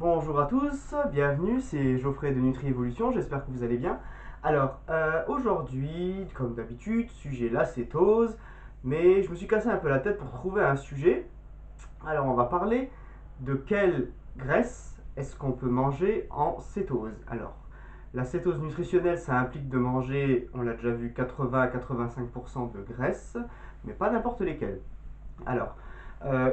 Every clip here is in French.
Bonjour à tous, bienvenue, c'est Geoffrey de Nutri-Évolution, j'espère que vous allez bien. Alors, aujourd'hui, comme d'habitude, sujet l'acétose, mais je me suis cassé un peu la tête pour trouver un sujet. Alors, on va parler de quelle graisse est-ce qu'on peut manger en cétose. Alors, la cétose nutritionnelle, ça implique de manger, on l'a déjà vu, 80 à 85% de graisse, mais pas n'importe lesquelles. Alors,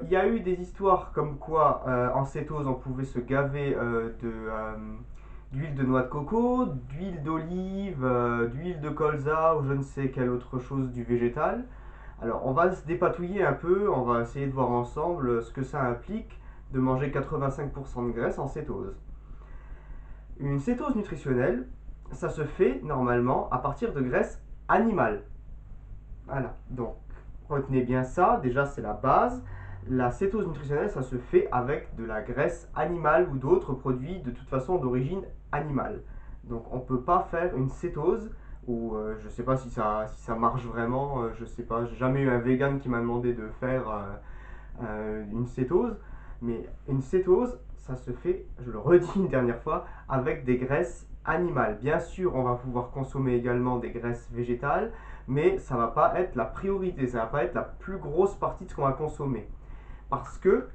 il y a eu des histoires comme quoi en cétose on pouvait se gaver d'huile de noix de coco, d'huile d'olive, d'huile de colza ou je ne sais quelle autre chose du végétal. Alors on va se dépatouiller un peu, on va essayer de voir ensemble ce que ça implique de manger 85% de graisse en cétose. Une cétose nutritionnelle, ça se fait normalement à partir de graisse animale. Voilà, donc retenez bien ça, déjà c'est la base. La cétose nutritionnelle, ça se fait avec de la graisse animale ou d'autres produits de toute façon d'origine animale. Donc on ne peut pas faire une cétose, ou je ne sais pas si ça marche vraiment, je ne sais pas, j'ai jamais eu un vegan qui m'a demandé de faire une cétose, mais une cétose, ça se fait, je le redis une dernière fois, avec des graisses animales. Bien sûr, on va pouvoir consommer également des graisses végétales, mais ça ne va pas être la priorité, ça ne va pas être la plus grosse partie de ce qu'on va consommer. Parce que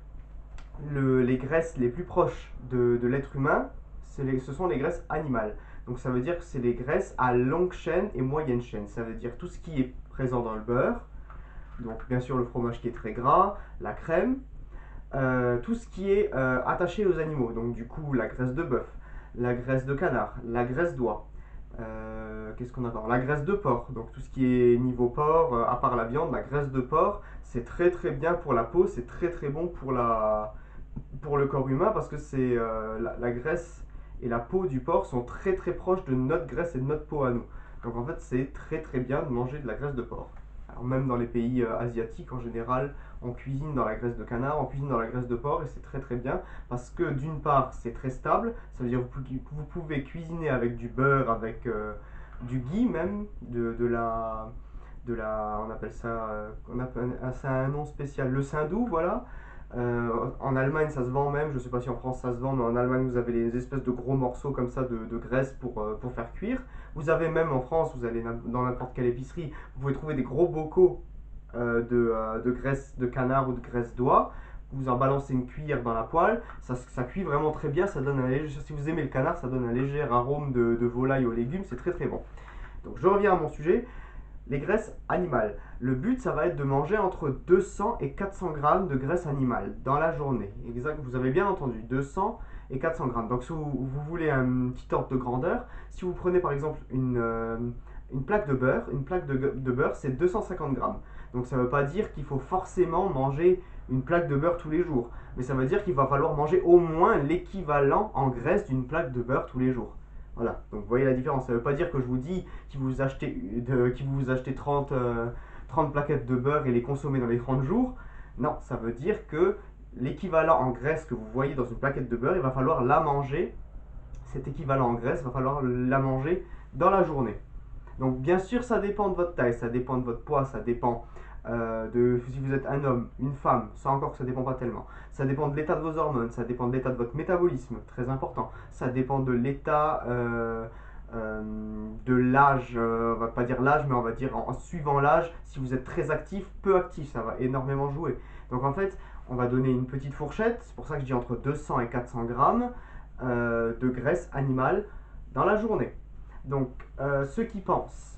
les graisses les plus proches de l'être humain, ce sont les graisses animales. Donc ça veut dire que c'est les graisses à longue chaîne et moyenne chaîne. Ça veut dire tout ce qui est présent dans le beurre, donc bien sûr le fromage qui est très gras, la crème, tout ce qui est attaché aux animaux. Donc du coup la graisse de bœuf, la graisse de canard, la graisse d'oie. Qu'est-ce qu'on a encore? La graisse de porc, donc tout ce qui est niveau porc, à part la viande, la graisse de porc, c'est très très bien pour la peau, c'est très très bon pour le corps humain parce que c'est la graisse et la peau du porc sont très très proches de notre graisse et de notre peau à nous. Donc en fait c'est très très bien de manger de la graisse de porc. Alors même dans les pays asiatiques en général, on cuisine dans la graisse de canard, on cuisine dans la graisse de porc et c'est très très bien parce que d'une part c'est très stable, ça veut dire que vous pouvez cuisiner avec du beurre, avec du ghee même, on appelle ça, ça a un nom spécial, le saindoux, voilà. En Allemagne, ça se vend même. Je ne sais pas si en France ça se vend, mais en Allemagne, vous avez les espèces de gros morceaux comme ça de graisse pour faire cuire. Vous avez même en France, vous allez dans n'importe quelle épicerie, vous pouvez trouver des gros bocaux de graisse de canard ou de graisse d'oie. Vous en balancez une cuillère dans la poêle, ça cuit vraiment très bien. Ça donne si vous aimez le canard, ça donne un léger arôme de volaille aux légumes. C'est très très bon. Donc je reviens à mon sujet. Les graisses animales. Le but, ça va être de manger entre 200 et 400 grammes de graisse animale dans la journée. Exact, vous avez bien entendu, 200 et 400 grammes. Donc, si vous voulez un petit ordre de grandeur, si vous prenez par exemple une plaque de beurre, une plaque de beurre, c'est 250 grammes. Donc, ça ne veut pas dire qu'il faut forcément manger une plaque de beurre tous les jours. Mais ça veut dire qu'il va falloir manger au moins l'équivalent en graisse d'une plaque de beurre tous les jours. Voilà, donc vous voyez la différence. Ça ne veut pas dire que je vous dis qu'il vous achetez 30 plaquettes de beurre et les consommer dans les 30 jours. Non, ça veut dire que l'équivalent en graisse que vous voyez dans une plaquette de beurre, il va falloir la manger. Cet équivalent en graisse, il va falloir la manger dans la journée. Donc bien sûr, ça dépend de votre taille, ça dépend de votre poids, ça dépend de si vous êtes un homme, une femme, ça encore ça dépend pas tellement. Ça dépend de l'état de vos hormones, ça dépend de l'état de votre métabolisme, très important. Ça dépend de l'état de l'âge, on va pas dire l'âge, mais on va dire en suivant l'âge, si vous êtes très actif, peu actif, ça va énormément jouer. Donc en fait, on va donner une petite fourchette, c'est pour ça que je dis entre 200 et 400 grammes de graisse animale dans la journée. Donc, ceux qui pensent,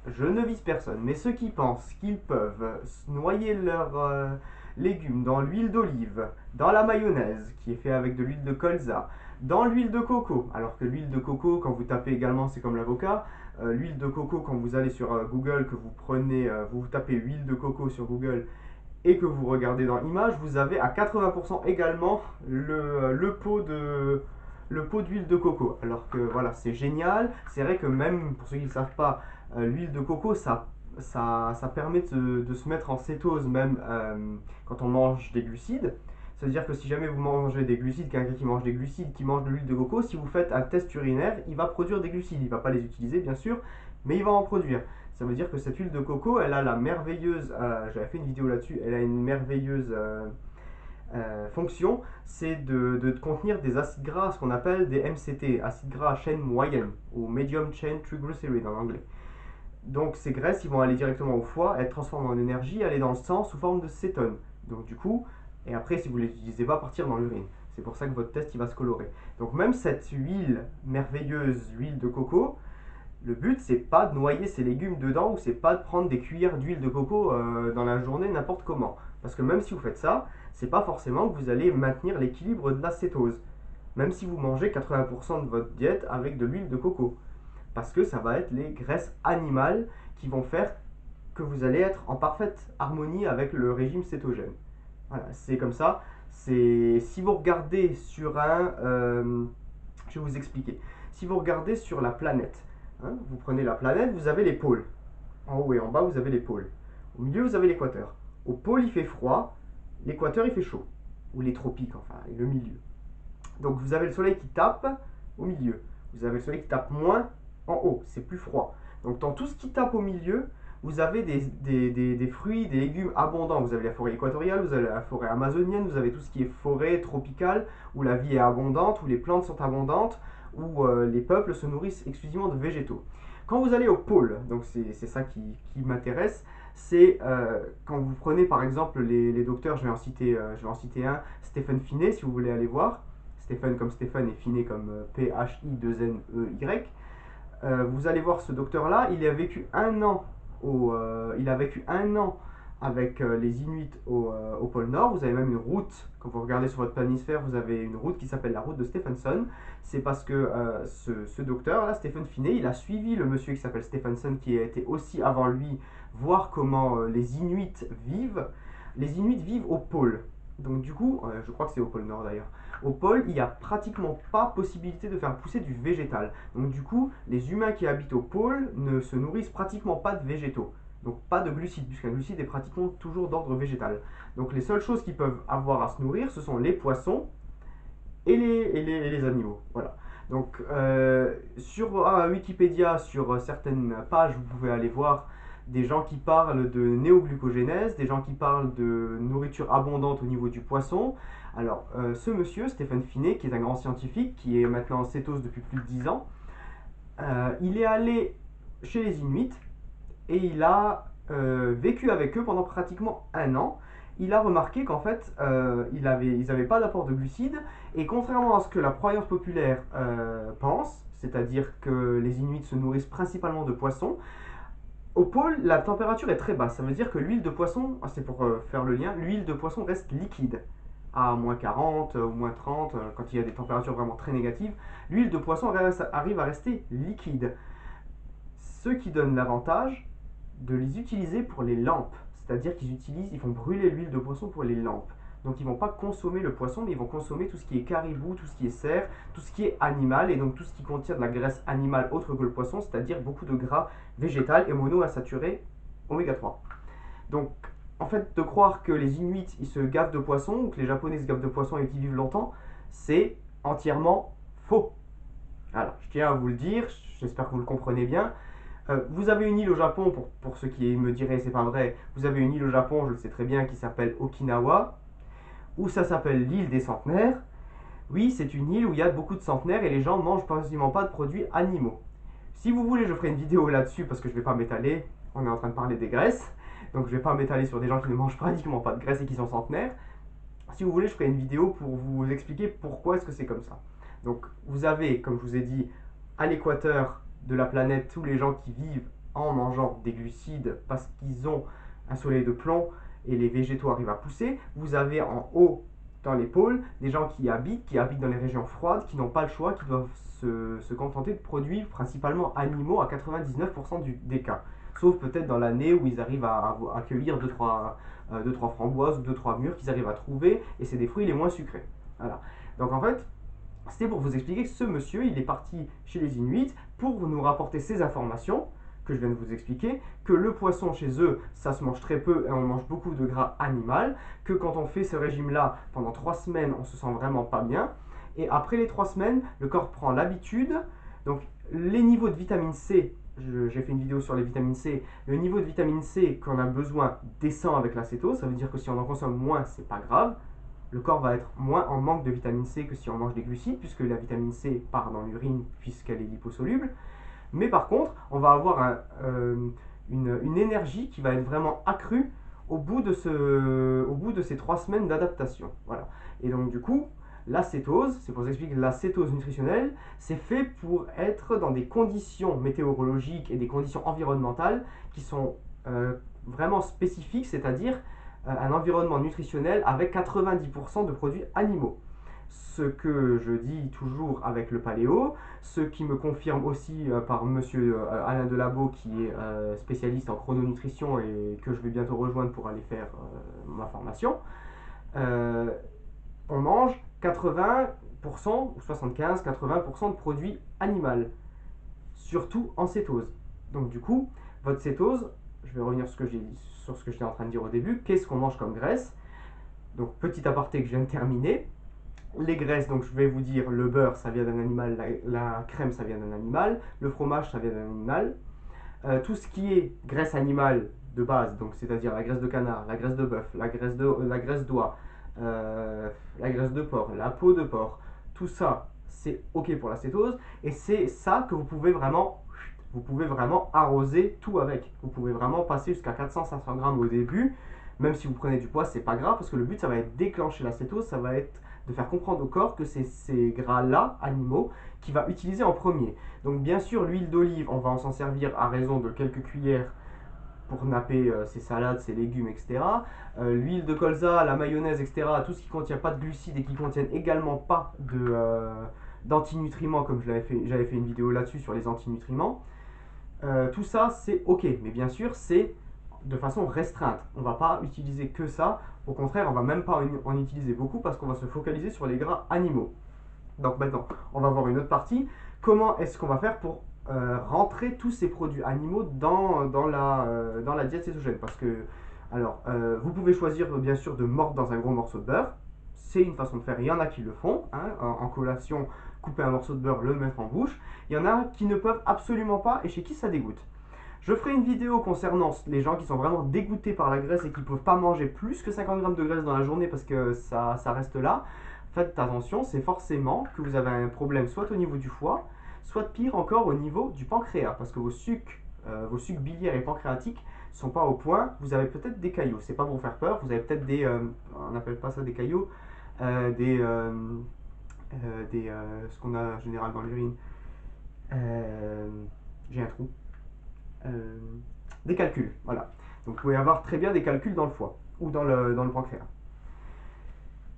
je ne vise personne, mais ceux qui pensent qu'ils peuvent noyer leurs légumes dans l'huile d'olive, dans la mayonnaise qui est fait avec de l'huile de colza, dans l'huile de coco, alors que l'huile de coco, quand vous tapez également, c'est comme l'avocat, l'huile de coco, quand vous allez sur Google, que vous prenez, vous tapez huile de coco sur Google et que vous regardez dans Images, vous avez à 80% également le pot d'huile de coco. Alors que voilà, c'est génial. C'est vrai que même pour ceux qui ne le savent pas, l'huile de coco, ça permet de se mettre en cétose même quand on mange des glucides. Ça veut dire que si jamais vous mangez des glucides, quelqu'un qui mange des glucides, qui mange de l'huile de coco, si vous faites un test urinaire, il va produire des glucides. Il ne va pas les utiliser, bien sûr, mais il va en produire. Ça veut dire que cette huile de coco, elle a la merveilleuse, j'avais fait une vidéo là-dessus, elle a une merveilleuse fonction, c'est de contenir des acides gras, ce qu'on appelle des MCT, acides gras à chaîne moyenne, ou medium chain triglyceride en anglais. Donc ces graisses, ils vont aller directement au foie, être transformées en énergie, aller dans le sang sous forme de cétone. Donc du coup, et après si vous ne les utilisez pas, partir dans l'urine. C'est pour ça que votre test il va se colorer. Donc même cette huile merveilleuse, l'huile de coco, le but c'est pas de noyer ses légumes dedans ou c'est pas de prendre des cuillères d'huile de coco dans la journée n'importe comment. Parce que même si vous faites ça, c'est pas forcément que vous allez maintenir l'équilibre de la cétose. Même si vous mangez 80% de votre diète avec de l'huile de coco. Parce que ça va être les graisses animales qui vont faire que vous allez être en parfaite harmonie avec le régime cétogène. Voilà, c'est comme ça. C'est si vous regardez sur je vais vous expliquer. Si vous regardez sur la planète, hein, vous prenez la planète, vous avez les pôles. En haut et en bas, vous avez les pôles. Au milieu, vous avez l'équateur. Au pôle, il fait froid. L'équateur, il fait chaud. Ou les tropiques, enfin, et le milieu. Donc vous avez le soleil qui tape au milieu. Vous avez le soleil qui tape moins en haut, c'est plus froid. Donc dans tout ce qui tape au milieu, vous avez des fruits, des légumes abondants. Vous avez la forêt équatoriale, vous avez la forêt amazonienne, vous avez tout ce qui est forêt tropicale, où la vie est abondante, où les plantes sont abondantes, où les peuples se nourrissent exclusivement de végétaux. Quand vous allez au pôle, donc c'est ça qui m'intéresse, c'est quand vous prenez par exemple les docteurs, je vais en citer un, Stephen Finney, si vous voulez aller voir. Stephen comme Stéphane et Finney comme P-H-I-2-N-E-Y. Vous allez voir ce docteur-là, il a vécu un an avec les Inuits au pôle Nord. Vous avez même une route, quand vous regardez sur votre planisphère, vous avez une route qui s'appelle la route de Stephenson. C'est parce que ce docteur-là, Stephen Finney, il a suivi le monsieur qui s'appelle Stephenson, qui a été aussi avant lui, voir comment les Inuits vivent. Les Inuits vivent au pôle. Donc du coup, je crois que c'est au pôle Nord d'ailleurs. Au pôle, il n'y a pratiquement pas possibilité de faire pousser du végétal. Donc du coup, les humains qui habitent au pôle ne se nourrissent pratiquement pas de végétaux. Donc pas de glucides, puisqu'un glucide est pratiquement toujours d'ordre végétal. Donc les seules choses qu'ils peuvent avoir à se nourrir, ce sont les poissons et les animaux. Voilà. Donc sur Wikipédia, sur certaines pages, vous pouvez aller voir des gens qui parlent de néoglucogénèse, des gens qui parlent de nourriture abondante au niveau du poisson. Alors, ce monsieur, Stephen Finney, qui est un grand scientifique, qui est maintenant en cétose depuis plus de 10 ans, il est allé chez les Inuits et il a vécu avec eux pendant pratiquement un an. Il a remarqué qu'en fait, ils n'avaient pas d'apport de glucides, et contrairement à ce que la croyance populaire pense, c'est-à-dire que les Inuits se nourrissent principalement de poissons, au pôle, la température est très basse. Ça veut dire que l'huile de poisson, c'est pour faire le lien, l'huile de poisson reste liquide à moins 40 ou moins 30, quand il y a des températures vraiment très négatives. L'huile de poisson arrive à rester liquide. Ce qui donne l'avantage de les utiliser pour les lampes. C'est-à-dire ils font brûler l'huile de poisson pour les lampes. Donc ils ne vont pas consommer le poisson, mais ils vont consommer tout ce qui est caribou, tout ce qui est cerf, tout ce qui est animal, et donc tout ce qui contient de la graisse animale autre que le poisson, c'est-à-dire beaucoup de gras végétal et monoinsaturé oméga 3. Donc en fait, de croire que les Inuits ils se gavent de poisson, ou que les Japonais se gavent de poisson et qu'ils vivent longtemps, c'est entièrement faux. Alors, je tiens à vous le dire, j'espère que vous le comprenez bien. Vous avez une île au Japon, pour ceux qui me diraient c'est pas vrai, vous avez une île au Japon, je le sais très bien, qui s'appelle Okinawa, où ça s'appelle l'île des centenaires. Oui, c'est une île où il y a beaucoup de centenaires et les gens mangent quasiment pas de produits animaux. Si vous voulez, je ferai une vidéo là-dessus parce que je vais pas m'étaler, on est en train de parler des graisses, donc je vais pas m'étaler sur des gens qui ne mangent pratiquement pas de graisse et qui sont centenaires. Si vous voulez, je ferai une vidéo pour vous expliquer pourquoi est-ce que c'est comme ça. Donc vous avez, comme je vous ai dit, à l'équateur de la planète, tous les gens qui vivent en mangeant des glucides parce qu'ils ont un soleil de plomb et les végétaux arrivent à pousser. Vous avez en haut, dans les pôles, des gens qui habitent dans les régions froides, qui n'ont pas le choix, qui doivent se contenter de produits principalement animaux à 99% des cas. Sauf peut-être dans l'année où ils arrivent à cueillir 2-3 framboises ou 2-3 mûres qu'ils arrivent à trouver, et c'est des fruits les moins sucrés. Voilà. Donc en fait, c'était pour vous expliquer que ce monsieur, il est parti chez les Inuits pour nous rapporter ces informations que je viens de vous expliquer, que le poisson chez eux, ça se mange très peu et on mange beaucoup de gras animal, que quand on fait ce régime-là, pendant 3 semaines, on se sent vraiment pas bien, et après les 3 semaines, le corps prend l'habitude, donc les niveaux de vitamine C, j'ai fait une vidéo sur les vitamines C, le niveau de vitamine C qu'on a besoin descend avec l'acétose, ça veut dire que si on en consomme moins, c'est pas grave, le corps va être moins en manque de vitamine C que si on mange des glucides, puisque la vitamine C part dans l'urine puisqu'elle est liposoluble. Mais par contre, on va avoir une énergie qui va être vraiment accrue au bout de ces 3 semaines d'adaptation. Voilà. Et donc du coup, l'acétose, c'est pour vous expliquer que l'acétose nutritionnelle, c'est fait pour être dans des conditions météorologiques et des conditions environnementales qui sont vraiment spécifiques, c'est-à-dire un environnement nutritionnel avec 90% de produits animaux. Ce que je dis toujours avec le paléo, ce qui me confirme aussi par monsieur Alain Delabo qui est spécialiste en chrononutrition et que je vais bientôt rejoindre pour aller faire ma formation. Euh, on mange 80% ou 75-80% de produits animaux, surtout en cétose. Donc du coup, votre cétose, je vais revenir sur ce que j'étais en train de dire au début, qu'est-ce qu'on mange comme graisse? Donc petit aparté que je viens de terminer, les graisses, donc je vais vous dire, le beurre, ça vient d'un animal, la crème, ça vient d'un animal, le fromage, ça vient d'un animal. Tout ce qui est graisse animale de base, donc c'est-à-dire la graisse de canard, la graisse de bœuf, la graisse d'oie, la graisse de porc, la peau de porc, tout ça, c'est ok pour la cétose, et c'est ça que vous pouvez vraiment arroser tout avec. Vous pouvez vraiment passer jusqu'à 400-500 grammes au début, même si vous prenez du poids, c'est pas grave, parce que le but, ça va être déclencher la cétose, ça va être de faire comprendre au corps que c'est ces gras-là, animaux, qu'il va utiliser en premier. Donc bien sûr, l'huile d'olive, on va s'en servir à raison de quelques cuillères pour napper ses salades, ses légumes, etc. L'huile de colza, la mayonnaise, etc. Tout ce qui ne contient pas de glucides et qui ne contiennent également pas d'antinutriments, comme j'avais fait une vidéo là-dessus sur les antinutriments. Tout ça, c'est ok, mais bien sûr, c'est de façon restreinte. On ne va pas utiliser que ça. Au contraire, on ne va même pas en utiliser beaucoup parce qu'on va se focaliser sur les gras animaux. Donc maintenant, on va voir une autre partie. Comment est-ce qu'on va faire pour rentrer tous ces produits animaux dans la diète cétogène? Parce que, alors, vous pouvez choisir bien sûr de mordre dans un gros morceau de beurre. C'est une façon de faire. Il y en a qui le font, hein, en collation, couper un morceau de beurre, le mettre en bouche. Il y en a qui ne peuvent absolument pas et chez qui ça dégoûte. Je ferai une vidéo concernant les gens qui sont vraiment dégoûtés par la graisse et qui ne peuvent pas manger plus que 50 grammes de graisse dans la journée parce que ça reste là. Faites attention, c'est forcément que vous avez un problème soit au niveau du foie, soit pire encore au niveau du pancréas, parce que vos sucs biliaires et pancréatiques ne sont pas au point. Vous avez peut-être des caillots, c'est pas pour vous faire peur, vous avez peut-être on n'appelle pas ça des caillots, euh, des, euh, ce qu'on a en général dans l'urine. Euh, j'ai un trou. Euh, des calculs, voilà. Donc vous pouvez avoir très bien des calculs dans le foie ou dans le pancréas.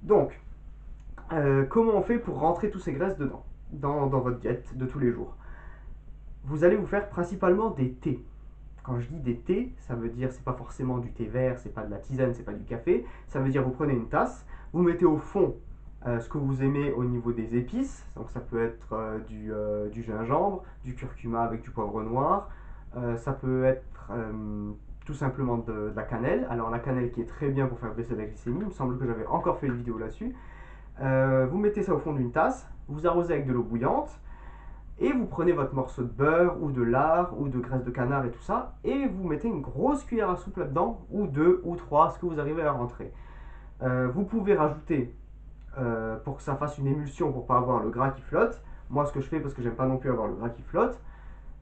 Donc, comment on fait pour rentrer tous ces graisses dedans, dans votre diète de tous les jours? Vous allez vous faire principalement des thés. Quand je dis des thés, ça veut dire c'est pas forcément du thé vert, c'est pas de la tisane, c'est pas du café. Ça veut dire vous prenez une tasse, vous mettez au fond ce que vous aimez au niveau des épices. Donc ça peut être du gingembre, du curcuma avec du poivre noir. Ça peut être tout simplement de la cannelle. Alors la cannelle qui est très bien pour faire baisser la glycémie. Il me semble que j'avais encore fait une vidéo là-dessus. Vous mettez ça au fond d'une tasse, vous arrosez avec de l'eau bouillante, et vous prenez votre morceau de beurre ou de lard ou de graisse de canard et tout ça, et vous mettez une grosse cuillère à soupe là-dedans, ou deux ou trois, ce que vous arrivez à rentrer. Vous pouvez rajouter, pour que ça fasse une émulsion, pour pas avoir le gras qui flotte. Moi, ce que je fais, parce que j'aime pas non plus avoir le gras qui flotte,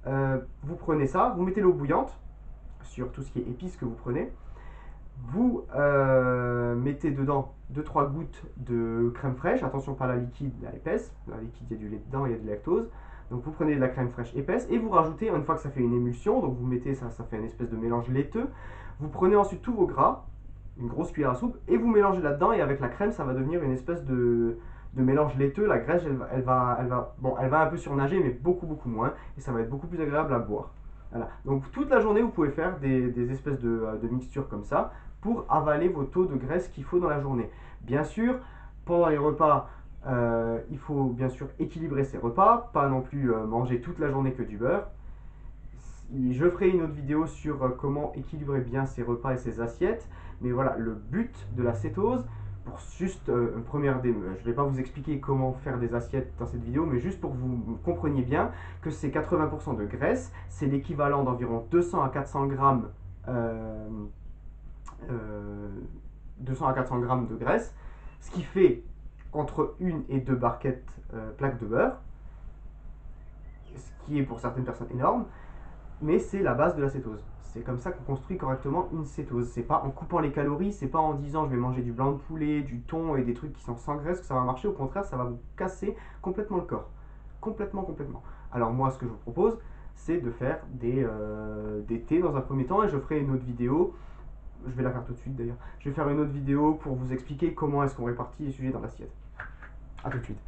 vous prenez ça, vous mettez l'eau bouillante sur tout ce qui est épices que vous prenez. Vous mettez dedans 2-3 gouttes de crème fraîche, attention pas la liquide, la épaisse, la liquide il y a du lait dedans, il y a du lactose. Donc vous prenez de la crème fraîche épaisse et vous rajoutez, une fois que ça fait une émulsion, donc vous mettez ça, ça fait une espèce de mélange laiteux. Vous prenez ensuite tous vos gras, une grosse cuillère à soupe, et vous mélangez là-dedans et avec la crème ça va devenir une espèce de mélange laiteux. La graisse elle va un peu surnager mais beaucoup moins et ça va être beaucoup plus agréable à boire. Voilà. Donc toute la journée vous pouvez faire des espèces de mixtures comme ça pour avaler vos taux de graisse qu'il faut dans la journée. Bien sûr, pendant les repas, il faut bien sûr équilibrer ses repas, pas non plus manger toute la journée que du beurre. Je ferai une autre vidéo sur comment équilibrer bien ses repas et ses assiettes, mais voilà, le but de la cétose, pour juste une première je ne vais pas vous expliquer comment faire des assiettes dans cette vidéo, mais juste pour que vous compreniez bien que ces 80% de graisse, c'est l'équivalent d'environ 200 à 400 grammes euh, 200 à 400 grammes de graisse. ce qui fait entre 1 et 2 barquettes plaques de beurre, ce qui est pour certaines personnes énorme, mais c'est la base de la cétose. C'est comme ça qu'on construit correctement une cétose. C'est pas en coupant les calories, c'est pas en disant je vais manger du blanc de poulet, du thon et des trucs qui sont sans graisse que ça va marcher. Au contraire, ça va vous casser complètement le corps. Complètement, complètement. Alors moi, ce que je vous propose, c'est de faire des thés dans un premier temps et je ferai une autre vidéo. Je vais la faire tout de suite d'ailleurs. Je vais faire une autre vidéo pour vous expliquer comment est-ce qu'on répartit les sujets dans l'assiette. A tout de suite.